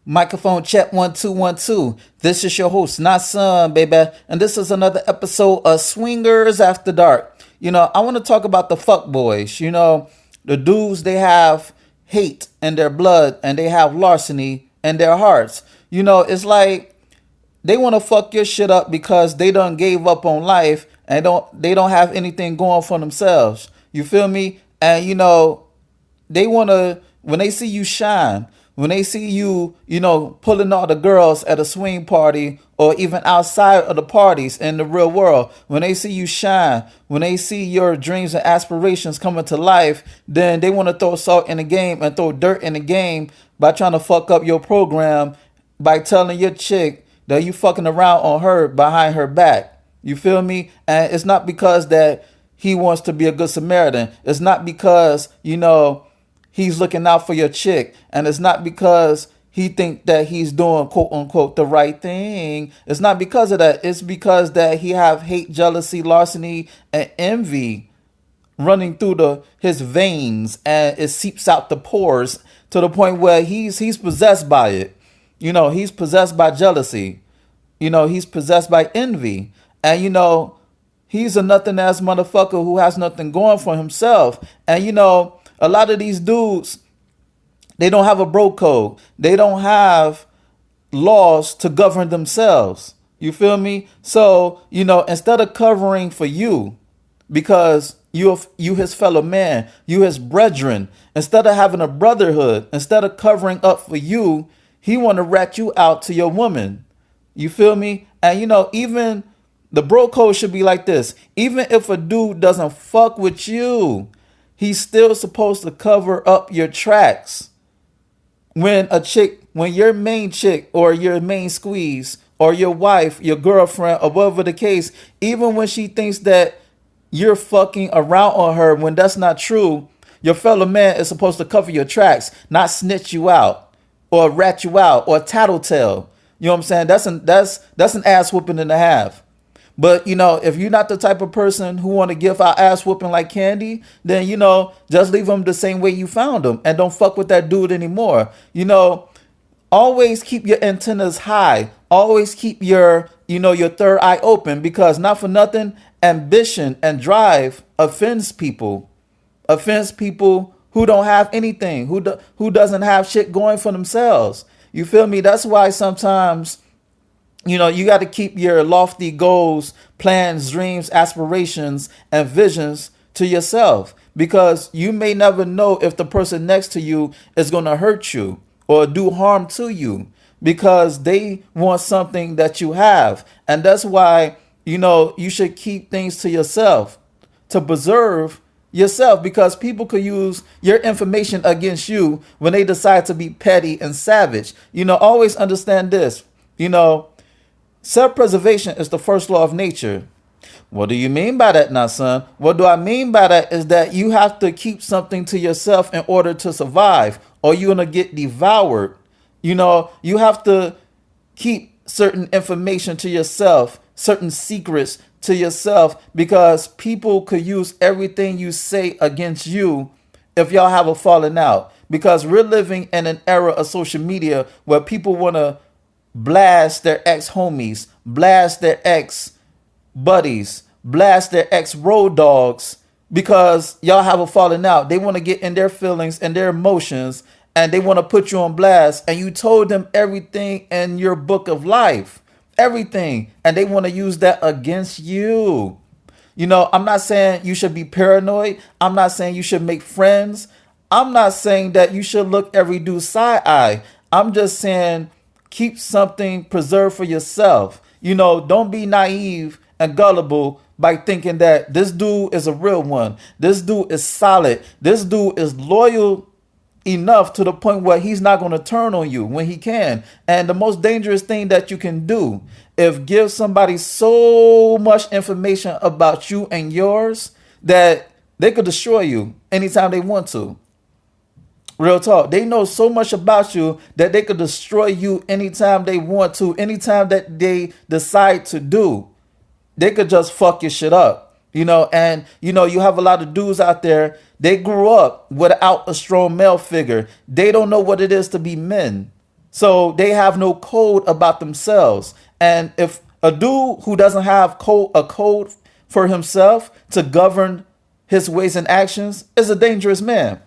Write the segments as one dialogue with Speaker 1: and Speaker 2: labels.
Speaker 1: Microphone check 1 2 1 2. This is your host, not son, baby, and this is another episode of Swingers After Dark. I want to talk about the fuck boys. The dudes, they have hate in their blood and they have larceny in their hearts. It's like they want to fuck your shit up because they done gave up on life and they don't have anything going for themselves. You feel me? And they want to, when they see you shine, when they see you, pulling all the girls at a swing party or even outside of the parties in the real world, when they see you shine, when they see your dreams and aspirations coming to life, then they want to throw salt in the game and throw dirt in the game by trying to fuck up your program by telling your chick that you fucking around on her behind her back. You feel me? And it's not because that he wants to be a good Samaritan. It's not because, he's looking out for your chick, and it's not because he think that he's doing quote unquote the right thing. It's not because of that. It's because that he have hate, jealousy, larceny, and envy running through his veins, and it seeps out the pores to the point where he's possessed by it. He's possessed by jealousy. He's possessed by envy, and he's a nothing ass motherfucker who has nothing going for himself. And a lot of these dudes, they don't have a bro code. They don't have laws to govern themselves. You feel me? So, instead of covering for you, because you his fellow man, you his brethren, instead of having a brotherhood, instead of covering up for you, he want to rat you out to your woman. You feel me? And even the bro code should be like this. Even if a dude doesn't fuck with you, he's still supposed to cover up your tracks. When your main chick or your main squeeze or your wife, your girlfriend, or whatever the case, even when she thinks that you're fucking around on her when that's not true, your fellow man is supposed to cover your tracks, not snitch you out or rat you out or tattletale. You know what I'm saying? That's an ass whooping and a half. But, if you're not the type of person who want to give out ass whooping like candy, then, just leave them the same way you found them and don't fuck with that dude anymore. Always keep your antennas high. Always keep your third eye open, because not for nothing, ambition and drive offends people. Offends people who don't have anything, who doesn't have shit going for themselves. You feel me? That's why sometimes you got to keep your lofty goals, plans, dreams, aspirations, and visions to yourself, because you may never know if the person next to you is going to hurt you or do harm to you because they want something that you have. And that's why, you should keep things to yourself to preserve yourself, because people could use your information against you when they decide to be petty and savage. Always understand this. Self-preservation is the first law of nature. What do you mean by that now, son? What do I mean by that is that you have to keep something to yourself in order to survive, or you're going to get devoured. You have to keep certain information to yourself, certain secrets to yourself, because people could use everything you say against you if y'all have a falling out. Because we're living in an era of social media where people want to blast their ex-homies, blast their ex-buddies, blast their ex-road dogs, because y'all have a falling out. They want to get in their feelings and their emotions, and they want to put you on blast, and you told them everything in your book of life, everything, and they want to use that against you. I'm not saying you should be paranoid. I'm not saying you should make friends. I'm not saying that you should look every dude side eye. I'm just saying keep something preserved for yourself. Don't be naive and gullible by thinking that this dude is a real one. This dude is solid. This dude is loyal enough to the point where he's not going to turn on you when he can. And the most dangerous thing that you can do is give somebody so much information about you and yours that they could destroy you anytime they want to. Real talk. They know so much about you that they could destroy you anytime they want to, anytime that they decide to do. They could just fuck your shit up. And you have a lot of dudes out there, they grew up without a strong male figure. They don't know what it is to be men. So they have no code about themselves. And if a dude who doesn't have a code for himself to govern his ways and actions is a dangerous man.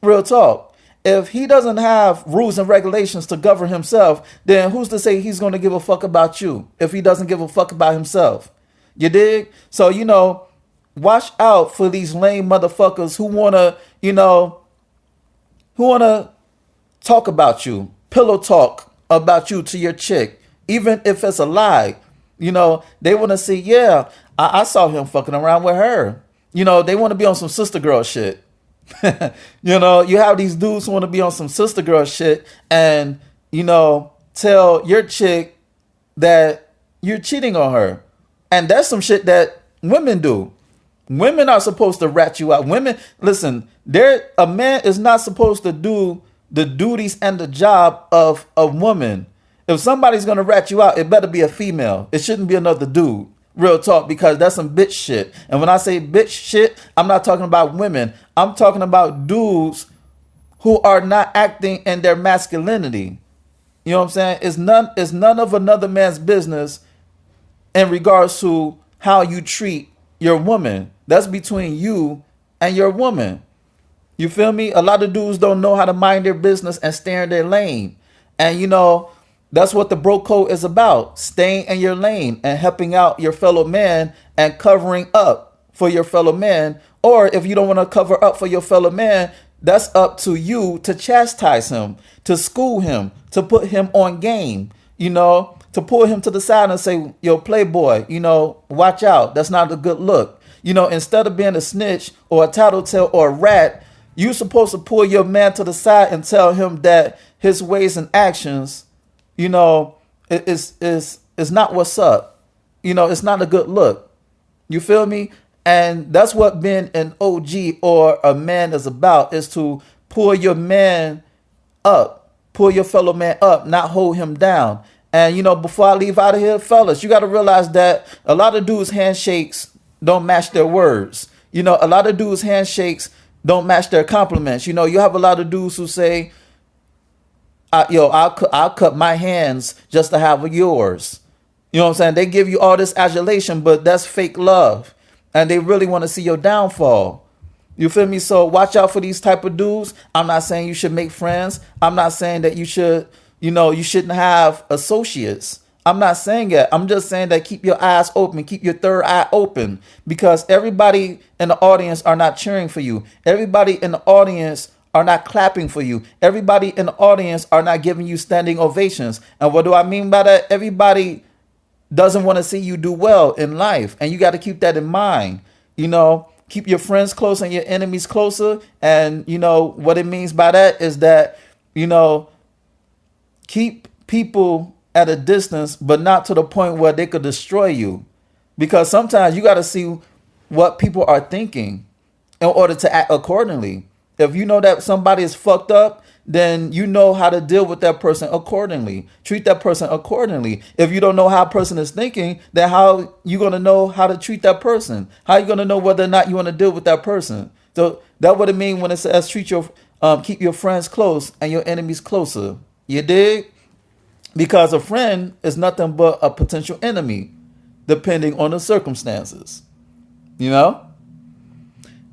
Speaker 1: Real talk. If he doesn't have rules and regulations to govern himself, then who's to say he's going to give a fuck about you if he doesn't give a fuck about himself? You dig? So, watch out for these lame motherfuckers who want to, who want to talk about you, pillow talk about you to your chick, even if it's a lie. They want to see, yeah, I saw him fucking around with her. They want to be on some sister girl shit. You have these dudes who want to be on some sister girl shit and, tell your chick that you're cheating on her. And that's some shit that women do. Women are supposed to rat you out. Women, listen, a man is not supposed to do the duties and the job of a woman. If somebody's going to rat you out, it better be a female. It shouldn't be another dude. Real talk, because that's some bitch shit. And when I say bitch shit, I'm not talking about women. I'm talking about dudes who are not acting in their masculinity. You know what I'm saying? It's none of another man's business in regards to how you treat your woman. That's between you and your woman. You feel me? A lot of dudes don't know how to mind their business and stay in their lane. And that's what the bro code is about. Staying in your lane and helping out your fellow man and covering up for your fellow man. Or if you don't want to cover up for your fellow man, that's up to you to chastise him, to school him, to put him on game, to pull him to the side and say, yo, playboy, watch out. That's not a good look. Instead of being a snitch or a tattletale or a rat, you're supposed to pull your man to the side and tell him that his ways and actions, it's not what's up. It's not a good look. You feel me? And that's what being an OG or a man is about, is to pull your man up, pull your fellow man up, not hold him down. And, before I leave out of here, fellas, you got to realize that a lot of dudes' handshakes don't match their words. A lot of dudes' handshakes don't match their compliments. You have a lot of dudes who say, I'll cut my hands just to have yours. You know what I'm saying? They give you all this adulation, but that's fake love. And they really want to see your downfall. You feel me? So watch out for these type of dudes. I'm not saying you should make friends. I'm not saying that you should, you shouldn't have associates. I'm not saying that. I'm just saying that keep your eyes open, keep your third eye open, because everybody in the audience are not cheering for you. Everybody in the audience are not clapping for you. Everybody in the audience are not giving you standing ovations. And what do I mean by that? Everybody doesn't want to see you do well in life. And you got to keep that in mind. Keep your friends close and your enemies closer. And, what it means by that is that, keep people at a distance, but not to the point where they could destroy you. Because sometimes you got to see what people are thinking in order to act accordingly. If you know that somebody is fucked up, then you know how to deal with that person accordingly. Treat that person accordingly. If you don't know how a person is thinking, then how you going to know how to treat that person? How you going to know whether or not you want to deal with that person? So that's what it means when it says keep your friends close and your enemies closer. You dig? Because a friend is nothing but a potential enemy, depending on the circumstances. And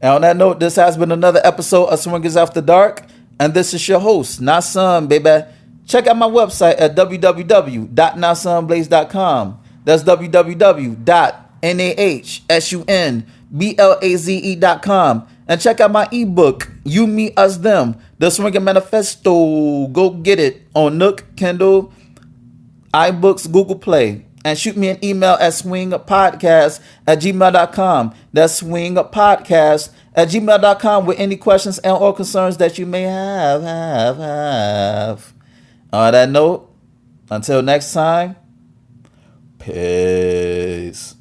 Speaker 1: on that note, this has been another episode of Swingers After Dark. And this is your host, Nasun, baby. Check out my website at www.nasunblaze.com. That's www.nahsunblaze.com. And check out my ebook, You, Me, Us, Them, The Swinger Manifesto. Go get it on Nook, Kindle, iBooks, Google Play. And shoot me an email at swingpodcast@gmail.com. That's swingpodcast@gmail.com with any questions and or concerns that you may have. On that note, until next time, peace.